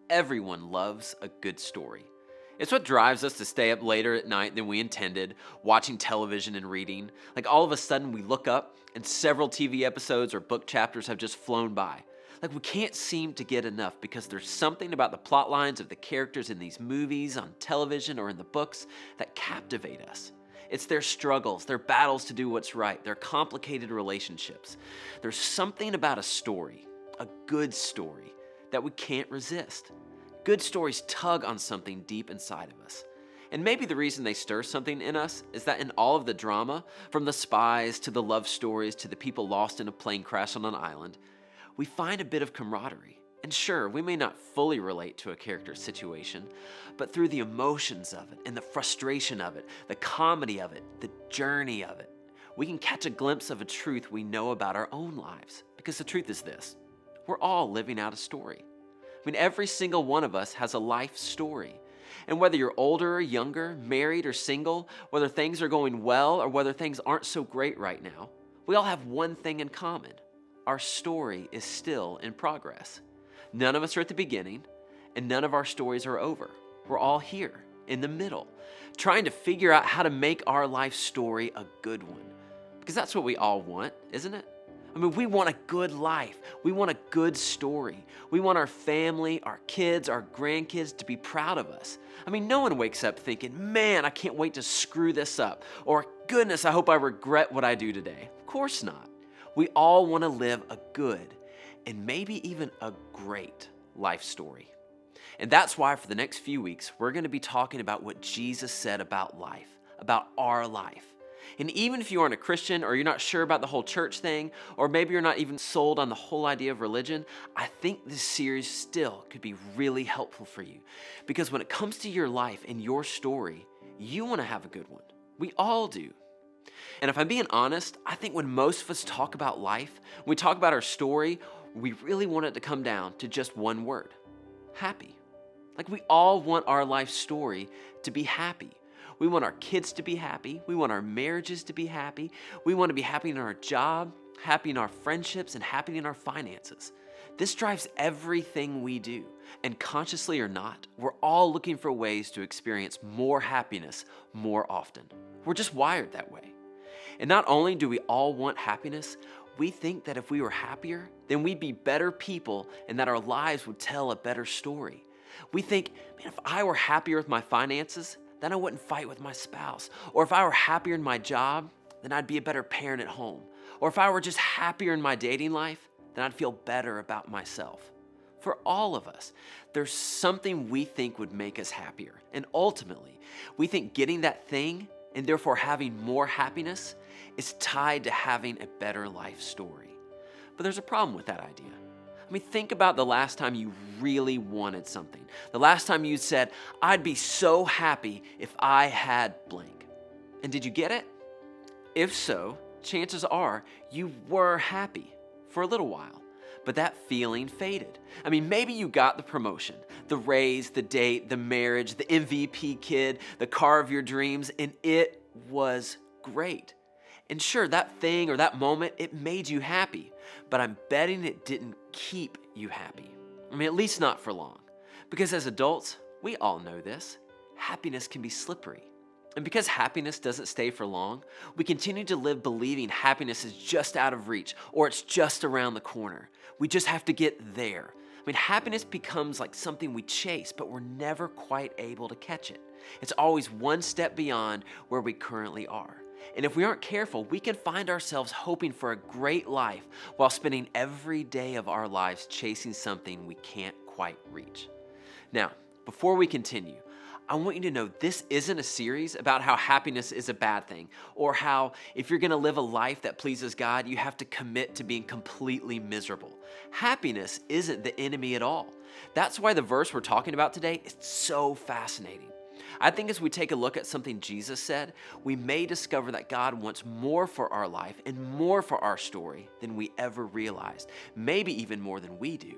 Everyone loves a good story. It's what drives us to stay up later at night than we intended, watching television and reading. Like all of a sudden we look up and several TV episodes or book chapters have just flown by. Like we can't seem to get enough because there's something about the plot lines of the characters in these movies, on television, or in the books that captivate us. It's their struggles, their battles to do what's right, their complicated relationships. There's something about a story, a good story, that we can't resist. Good stories tug on something deep inside of us. And maybe the reason they stir something in us is that in all of the drama, from the spies to the love stories to the people lost in a plane crash on an island, we find a bit of camaraderie. And sure, we may not fully relate to a character's situation, but through the emotions of it and the frustration of it, the comedy of it, the journey of it, we can catch a glimpse of a truth we know about our own lives. Because the truth is this: we're all living out a story. I mean, every single one of us has a life story. And whether you're older or younger, married or single, whether things are going well or whether things aren't so great right now, we all have one thing in common. Our story is still in progress. None of us are at the beginning, and none of our stories are over. We're all here, in the middle, trying to figure out how to make our life story a good one. Because that's what we all want, isn't it? I mean, we want a good life. We want a good story. We want our family, our kids, our grandkids to be proud of us. I mean, no one wakes up thinking, man, I can't wait to screw this up. Or, goodness, I hope I regret what I do today. Of course not. We all want to live a good and maybe even a great life story. And that's why for the next few weeks, we're going to be talking about what Jesus said about life, about our life. And even if you aren't a Christian or you're not sure about the whole church thing, or maybe you're not even sold on the whole idea of religion, I think this series still could be really helpful for you. Because when it comes to your life and your story, you want to have a good one. We all do. And if I'm being honest, I think when most of us talk about life, when we talk about our story, we really want it to come down to just one word: happy. Like we all want our life story to be happy. We want our kids to be happy. We want our marriages to be happy. We want to be happy in our job, happy in our friendships, and happy in our finances. This drives everything we do. And consciously or not, we're all looking for ways to experience more happiness more often. We're just wired that way. And not only do we all want happiness, we think that if we were happier, then we'd be better people and that our lives would tell a better story. We think, man, if I were happier with my finances, then I wouldn't fight with my spouse. Or if I were happier in my job, then I'd be a better parent at home. Or if I were just happier in my dating life, then I'd feel better about myself. For all of us, there's something we think would make us happier. And ultimately, we think getting that thing and therefore having more happiness is tied to having a better life story. But there's a problem with that idea. I mean, think about the last time you really wanted something. The last time you said, I'd be so happy if I had blank. And did you get it? If so, chances are you were happy for a little while, but that feeling faded. I mean, maybe you got the promotion, the raise, the date, the marriage, the MVP kid, the car of your dreams, and it was great. And sure, that thing or that moment, it made you happy, but I'm betting it didn't keep you happy. I mean, at least not for long. Because as adults, we all know this. Happiness can be slippery. And because happiness doesn't stay for long, we continue to live believing happiness is just out of reach or it's just around the corner. We just have to get there. I mean, happiness becomes like something we chase, but we're never quite able to catch it. It's always one step beyond where we currently are. And if we aren't careful, we can find ourselves hoping for a great life while spending every day of our lives chasing something we can't quite reach. Now, before we continue, I want you to know this isn't a series about how happiness is a bad thing or how if you're going to live a life that pleases God, you have to commit to being completely miserable. Happiness isn't the enemy at all. That's why the verse we're talking about today is so fascinating. I think as we take a look at something Jesus said, we may discover that God wants more for our life and more for our story than we ever realized, maybe even more than we do.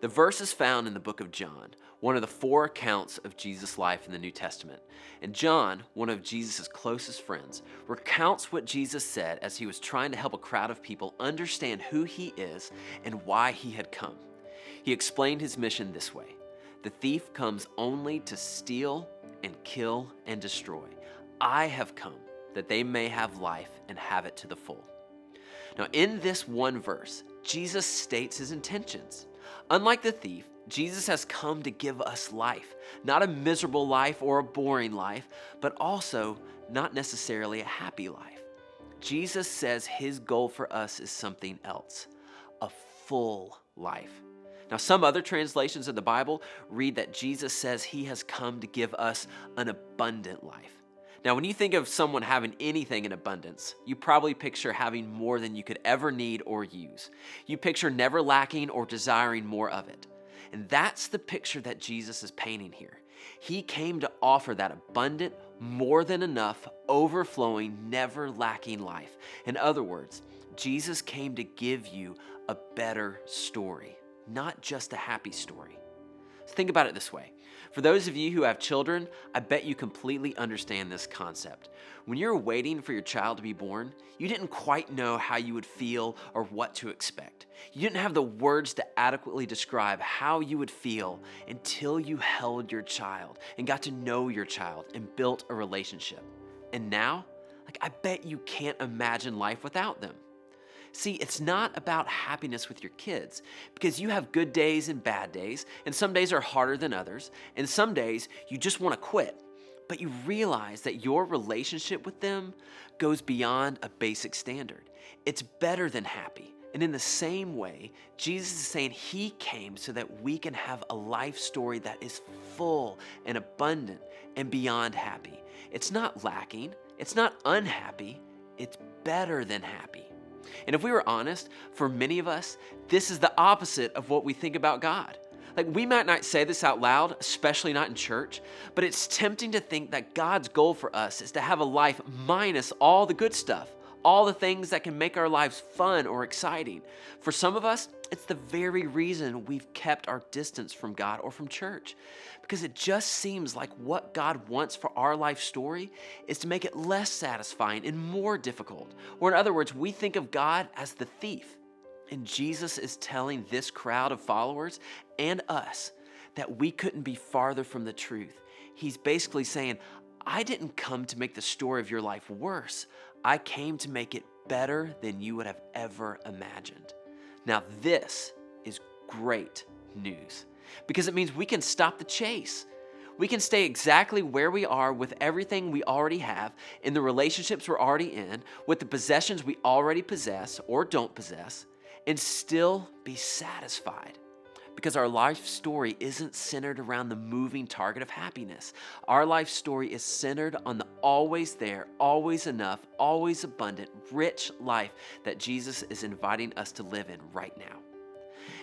The verse is found in the book of John, one of the 4 accounts of Jesus' life in the New Testament. And John, one of Jesus' closest friends, recounts what Jesus said as he was trying to help a crowd of people understand who he is and why he had come. He explained his mission this way: The thief comes only to steal and kill and destroy. I have come that they may have life and have it to the full. Now, in this one verse, Jesus states his intentions. Unlike the thief, Jesus has come to give us life, not a miserable life or a boring life, but also not necessarily a happy life. Jesus says his goal for us is something else, a full life. Now, some other translations of the Bible read that Jesus says he has come to give us an abundant life. Now, when you think of someone having anything in abundance, you probably picture having more than you could ever need or use. You picture never lacking or desiring more of it. And that's the picture that Jesus is painting here. He came to offer that abundant, more than enough, overflowing, never lacking life. In other words, Jesus came to give you a better story, not just a happy story. So think about it this way. For those of you who have children, I bet you completely understand this concept. When you're waiting for your child to be born, you didn't quite know how you would feel or what to expect. You didn't have the words to adequately describe how you would feel until you held your child and got to know your child and built a relationship. And now, I bet you can't imagine life without them. See, it's not about happiness with your kids, because you have good days and bad days, and some days are harder than others, and some days you just want to quit. But you realize that your relationship with them goes beyond a basic standard. It's better than happy. And in the same way, Jesus is saying he came so that we can have a life story that is full and abundant and beyond happy. It's not lacking. It's not unhappy. It's better than happy. And if we were honest, for many of us, this is the opposite of what we think about God. We might not say this out loud, especially not in church, but it's tempting to think that God's goal for us is to have a life minus all the good stuff, all the things that can make our lives fun or exciting. For some of us, it's the very reason we've kept our distance from God or from church, because it just seems like what God wants for our life story is to make it less satisfying and more difficult. Or in other words, we think of God as the thief. And Jesus is telling this crowd of followers and us that we couldn't be farther from the truth. He's basically saying, I didn't come to make the story of your life worse. I came to make it better than you would have ever imagined. Now, this is great news because it means we can stop the chase. We can stay exactly where we are with everything we already have, in the relationships we're already in, with the possessions we already possess or don't possess, and still be satisfied. Because our life story isn't centered around the moving target of happiness. Our life story is centered on the always there, always enough, always abundant, rich life that Jesus is inviting us to live in right now.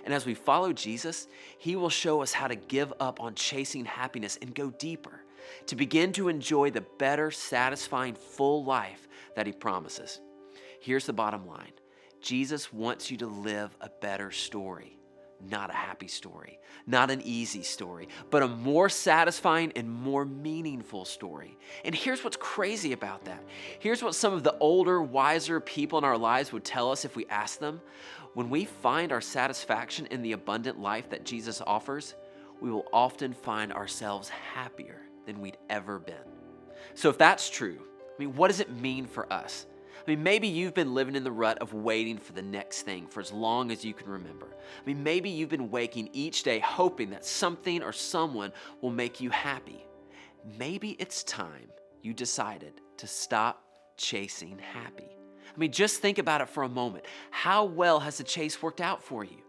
And as we follow Jesus, he will show us how to give up on chasing happiness and go deeper, to begin to enjoy the better, satisfying, full life that he promises. Here's the bottom line. Jesus wants you to live a better story. Not a happy story, not an easy story, but a more satisfying and more meaningful story. And here's what's crazy about that. Here's what some of the older, wiser people in our lives would tell us if we asked them. When we find our satisfaction in the abundant life that Jesus offers, we will often find ourselves happier than we'd ever been. So if that's true, what does it mean for us? Maybe you've been living in the rut of waiting for the next thing for as long as you can remember. Maybe you've been waking each day hoping that something or someone will make you happy. Maybe it's time you decided to stop chasing happy. Just think about it for a moment. How well has the chase worked out for you?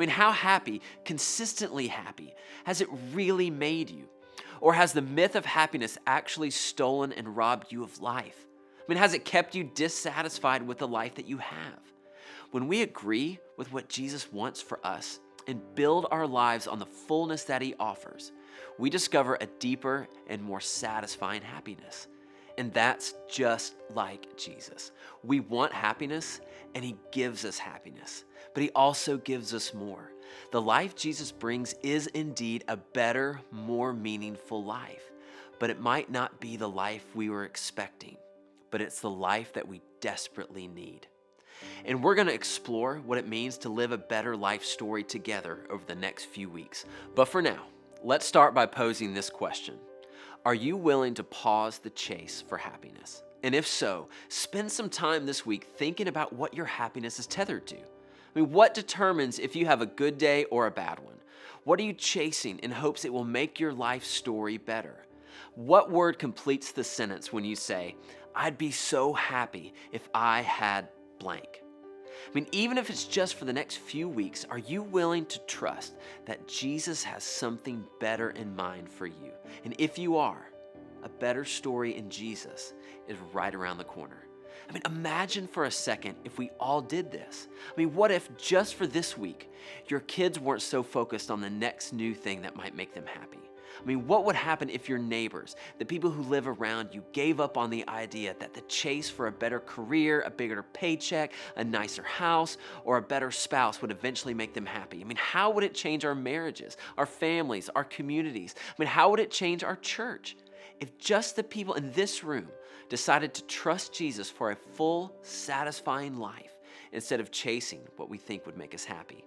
How happy, consistently happy, has it really made you? Or has the myth of happiness actually stolen and robbed you of life? Has it kept you dissatisfied with the life that you have? When we agree with what Jesus wants for us and build our lives on the fullness that he offers, we discover a deeper and more satisfying happiness. And that's just like Jesus. We want happiness, and he gives us happiness, but he also gives us more. The life Jesus brings is indeed a better, more meaningful life, but it might not be the life we were expecting. But it's the life that we desperately need. And we're going to explore what it means to live a better life story together over the next few weeks. But for now, Let's start by posing this question. Are you willing to pause the chase for happiness? And if so, spend some time this week thinking about what your happiness is tethered to. What determines if you have a good day or a bad one? What are you chasing in hopes it will make your life story better? What word completes the sentence when you say, I'd be so happy if I had blank? Even if it's just for the next few weeks, are you willing to trust that Jesus has something better in mind for you? And if you are, a better story in Jesus is right around the corner. Imagine for a second if we all did this. What if just for this week, your kids weren't so focused on the next new thing that might make them happy? What would happen if your neighbors, the people who live around you, gave up on the idea that the chase for a better career, a bigger paycheck, a nicer house, or a better spouse would eventually make them happy? How would it change our marriages, our families, our communities? How would it change our church? If just the people in this room decided to trust Jesus for a full, satisfying life instead of chasing what we think would make us happy.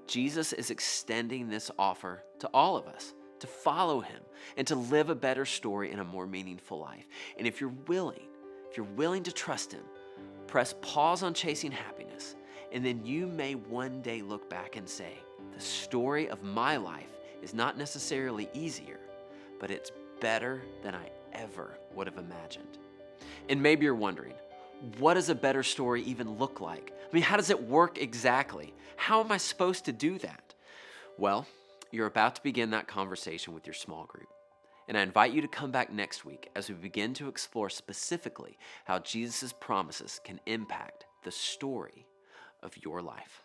Jesus is extending this offer to all of us to follow him and to live a better story and a more meaningful life. And if you're willing to trust him, press pause on chasing happiness, and then you may one day look back and say, the story of my life is not necessarily easier, but it's better than I ever would have imagined. And maybe you're wondering, what does a better story even look like? How does it work exactly? How am I supposed to do that? Well, you're about to begin that conversation with your small group. And I invite you to come back next week as we begin to explore specifically how Jesus' promises can impact the story of your life.